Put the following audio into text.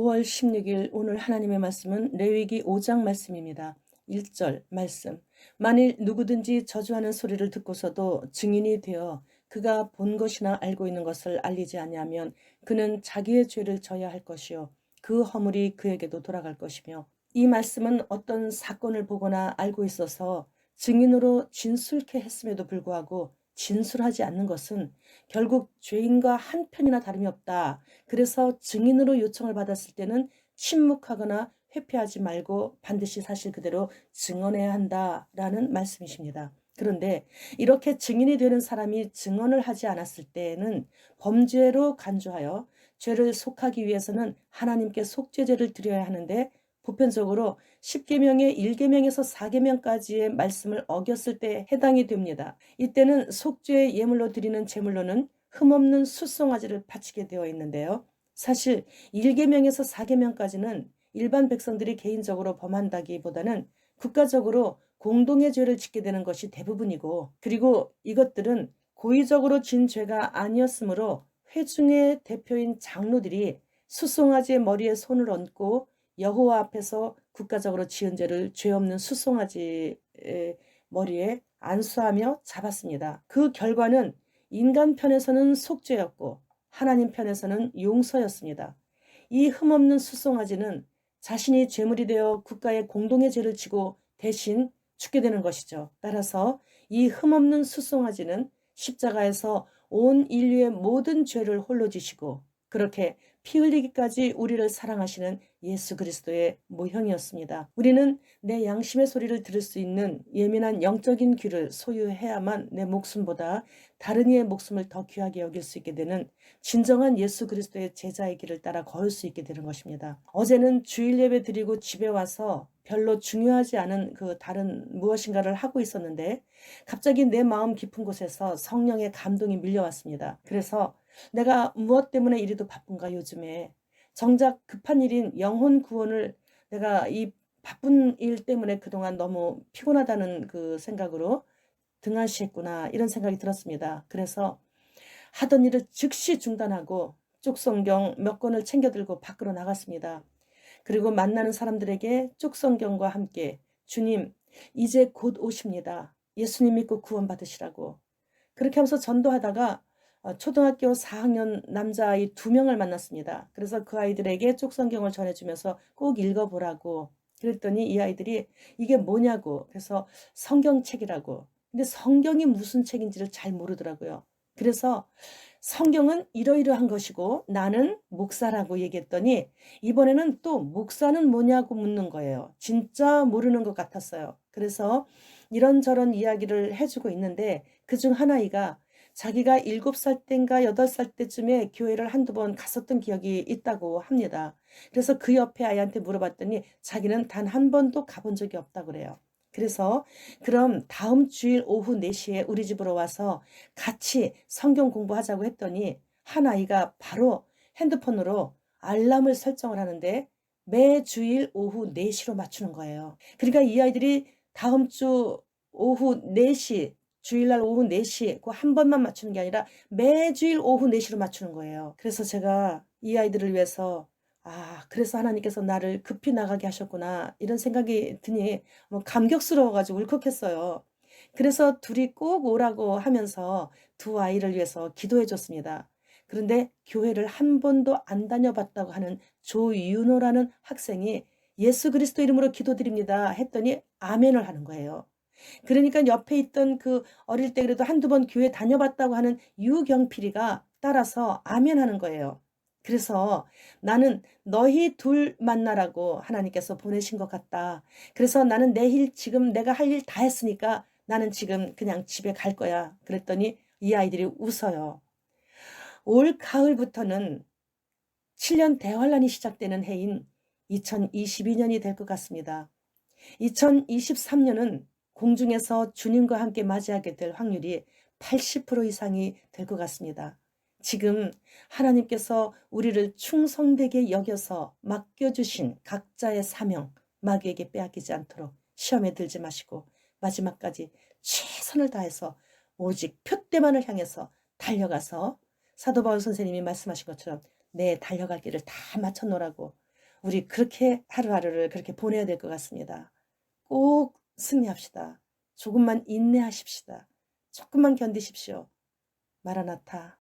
5월 16일 오늘 하나님의 말씀은 레위기 5장 말씀입니다. 1절 말씀. 만일 누구든지 저주하는 소리를 듣고서도 증인이 되어 그가 본 것이나 알고 있는 것을 알리지 아니하면 그는 자기의 죄를 져야 할 것이요 그 허물이 그에게도 돌아갈 것이며, 이 말씀은 어떤 사건을 보거나 알고 있어서 증인으로 진술케 했음에도 불구하고 진술하지 않는 것은 결국 죄인과 한편이나 다름이 없다. 그래서 증인으로 요청을 받았을 때는 침묵하거나 회피하지 말고 반드시 사실 그대로 증언해야 한다라는 말씀이십니다. 그런데 이렇게 증인이 되는 사람이 증언을 하지 않았을 때에는 범죄로 간주하여 죄를 속하기 위해서는 하나님께 속죄제를 드려야 하는데, 보편적으로 10계명의 1계명에서 4계명까지의 말씀을 어겼을 때 해당이 됩니다. 이때는 속죄의 예물로 드리는 제물로는 흠없는 숫송아지를 바치게 되어 있는데요. 사실 1계명에서 4계명까지는 일반 백성들이 개인적으로 범한다기보다는 국가적으로 공동의 죄를 짓게 되는 것이 대부분이고, 그리고 이것들은 고의적으로 진 죄가 아니었으므로 회중의 대표인 장로들이 숫송아지의 머리에 손을 얹고 여호와 앞에서 국가적으로 지은 죄를 죄 없는 숫송아지의 머리에 안수하며 잡았습니다. 그 결과는 인간 편에서는 속죄였고 하나님 편에서는 용서였습니다. 이 흠없는 숫송아지는 자신이 죄물이 되어 국가의 공동의 죄를 지고 대신 죽게 되는 것이죠. 따라서 이 흠없는 숫송아지는 십자가에서 온 인류의 모든 죄를 홀로 지시고 그렇게 피 흘리기까지 우리를 사랑하시는 예수 그리스도의 모형이었습니다. 우리는 내 양심의 소리를 들을 수 있는 예민한 영적인 귀를 소유해야만 내 목숨보다 다른 이의 목숨을 더 귀하게 여길 수 있게 되는 진정한 예수 그리스도의 제자의 길을 따라 걸을 수 있게 되는 것입니다. 어제는 주일 예배 드리고 집에 와서 별로 중요하지 않은 그 다른 무엇인가를 하고 있었는데 갑자기 내 마음 깊은 곳에서 성령의 감동이 밀려왔습니다. 그래서 내가 무엇 때문에 이리도 바쁜가 요즘에, 정작 급한 일인 영혼 구원을 내가 이 바쁜 일 때문에 그동안 너무 피곤하다는 그 생각으로 등한시했구나, 이런 생각이 들었습니다. 그래서 하던 일을 즉시 중단하고 쪽성경 몇 권을 챙겨 들고 밖으로 나갔습니다. 그리고 만나는 사람들에게 쪽성경과 함께 주님 이제 곧 오십니다, 예수님 믿고 구원 받으시라고 그렇게 하면서 전도하다가 초등학교 4학년 남자아이 2명을 만났습니다. 그래서 그 아이들에게 쪽성경을 전해주면서 꼭 읽어보라고 그랬더니 이 아이들이 이게 뭐냐고, 그래서 성경책이라고. 근데 성경이 무슨 책인지를 잘 모르더라고요. 그래서 성경은 이러이러한 것이고 나는 목사라고 얘기했더니 이번에는 또 목사는 뭐냐고 묻는 거예요. 진짜 모르는 것 같았어요. 그래서 이런저런 이야기를 해주고 있는데 그중 한 아이가 자기가 7살 땐가 8살 때쯤에 교회를 한두 번 갔었던 기억이 있다고 합니다. 그래서 그 옆에 아이한테 물어봤더니 자기는 단 한 번도 가본 적이 없다고 그래요. 그래서 그럼 다음 주일 오후 4시에 우리 집으로 와서 같이 성경 공부하자고 했더니 한 아이가 바로 핸드폰으로 알람을 설정을 하는데 매주일 오후 4시로 맞추는 거예요. 그러니까 이 아이들이 다음 주 오후 4시, 주일날 오후 4시 그 한 번만 맞추는 게 아니라 매주일 오후 4시로 맞추는 거예요. 그래서 제가 이 아이들을 위해서 그래서 하나님께서 나를 급히 나가게 하셨구나, 이런 생각이 드니 감격스러워가지고 울컥했어요. 그래서 둘이 꼭 오라고 하면서 두 아이를 위해서 기도해 줬습니다. 그런데 교회를 한 번도 안 다녀봤다고 하는 조윤호라는 학생이 예수 그리스도 이름으로 기도드립니다 했더니 아멘을 하는 거예요. 그러니까 옆에 있던 그 어릴 때 그래도 한두 번 교회 다녀봤다고 하는 유경필이가 따라서 아멘 하는 거예요. 그래서 나는 너희 둘 만나라고 하나님께서 보내신 것 같다. 그래서 나는 내일 지금 내가 할 일 다 했으니까 나는 지금 그냥 집에 갈 거야. 그랬더니 이 아이들이 웃어요. 올 가을부터는 7년 대환란이 시작되는 해인 2022년이 될 것 같습니다. 2023년은 공중에서 주님과 함께 맞이하게 될 확률이 80% 이상이 될 것 같습니다. 지금 하나님께서 우리를 충성되게 여겨서 맡겨주신 각자의 사명, 마귀에게 빼앗기지 않도록 시험에 들지 마시고 마지막까지 최선을 다해서 오직 표대만을 향해서 달려가서 사도 바울 선생님이 말씀하신 것처럼 내 달려갈 길을 다 마쳐 놓으라고, 우리 그렇게 하루하루를 그렇게 보내야 될 것 같습니다. 꼭 승리합시다. 조금만 인내하십시다. 조금만 견디십시오. 마라나타.